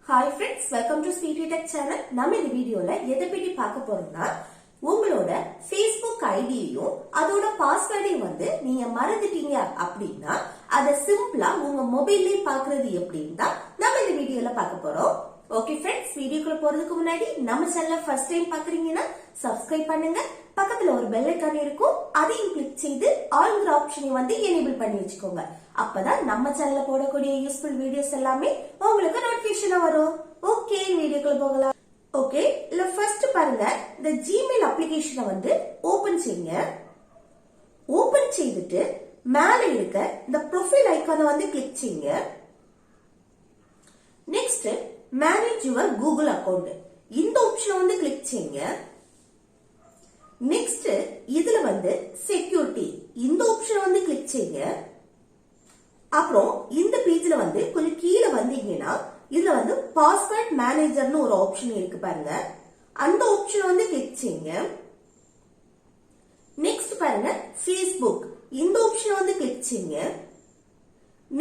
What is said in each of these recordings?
Hi friends, welcome to Speedy Tech channel. நம்ம இந்த வீடியோல எதை பத்தி பார்க்க போறோம்னா உங்களோட Facebook ஐடியையும் அதோட பாஸ்வேர்டையும் நீங்க மறந்துட்டீங்க அப்படின்னா அதை சிம்பிளா உங்க மொபைல்லே பார்க்கிறது எப்படின்னு தான் நம்ம இந்த வீடியோல பார்க்க போறோம். ஓகே ஃப்ரெண்ட்ஸ், வீடியோக்குள்ள போறதுக்கு முன்னாடி நம்ம சேனலை ஃபர்ஸ்ட் டைம் பாக்குறீங்கன்னா சப்ஸ்கிரைப் பண்ணுங்க. பக்கத்துல ஒரு பெல் ஐகான் இருக்கும், அதையும் கிளிக் செய்து ஆல்ங்கிற ஆப்ஷனை எனேபிள் பண்ணி வச்சுக்கோங்க. அப்பதான் நம்ம சேனல்ல போடக்கூடிய யூஸ்ஃபுல் வீடியோஸ் எல்லாமே உங்களுக்கு நோட்டிபிகேஷனா வரும். ஓகே, வீடியோக்குள்ள போகலாம். ஓகே, இல்ல ஃபர்ஸ்ட் பாருங்க, இந்த ஜிமெயில் அப்ளிகேஷனை ஓபன் செய்யுங்க. ஓபன் செய்துட்டு மேல இருக்க இந்த ப்ரொஃபைல் ஐகானை கிளிக் செய்யுங்க. Next manage your Google account, இந்த ஆப்ஷனை கிளிக் செய்யுங்க. நெக்ஸ்ட் இதுல செக்யூரிட்டி, இந்த ஆப்ஷனை கிளிக் செய்யுங்க. அப்புறம் இந்த பேஜ்ல கொஞ்சம் கீழே வந்தீங்கன்னா இதுல பாஸ்வேர்ட் மேனேஜர்னு ஒரு ஆப்ஷன் இருக்கு பாருங்க, அந்த ஆப்ஷனை கிளிக் செய்யுங்க. நெக்ஸ்ட் பாருங்க Facebook, இந்த ஆப்ஷனை கிளிக் செய்யுங்க.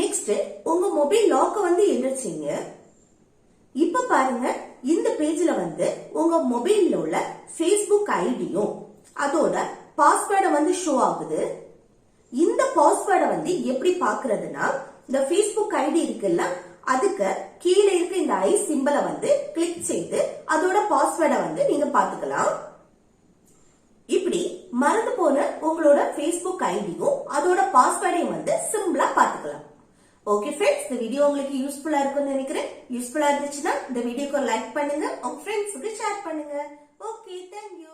நெக்ஸ்ட் உங்க மொபைல் லாக்க என்ன செய்யுங்க. இப்ப பாருங்க, இந்த பேஜ்ல உங்க மொபைல்ல உள்ள Facebook ஐடியும் அதோட பாஸ்வேர்டை ஷோ ஆகுது. இந்த பாஸ்வேர்டை எப்படி பாக்குறதுன்னா, இந்த Facebook ஐடி இருக்குல்ல, அதுக்கு கீழே இருக்க இந்த ஐ சிம்பலை கிளிக் செய்து அதோட பாஸ்வேர்டை நீங்க பாத்துக்கலாம். இப்படி மறந்து போன உங்களோட Facebook ஐடியும் அதோட பாஸ்வேர்டையும் சிம்பிளா பாத்துக்கலாம். ஓகே ஃப்ரெண்ட்ஸ், இந்த வீடியோ உங்களுக்கு யூஸ்ஃபுல்லா இருக்கும்னு நினைக்கிறேன். யூஸ்ஃபுல்லா இருந்துச்சுன்னா இந்த வீடியோக்கு லைக் பண்ணுங்க, உங்க ஃப்ரெண்ட்ஸுக்கு ஷேர் பண்ணுங்க. Okay, thank you.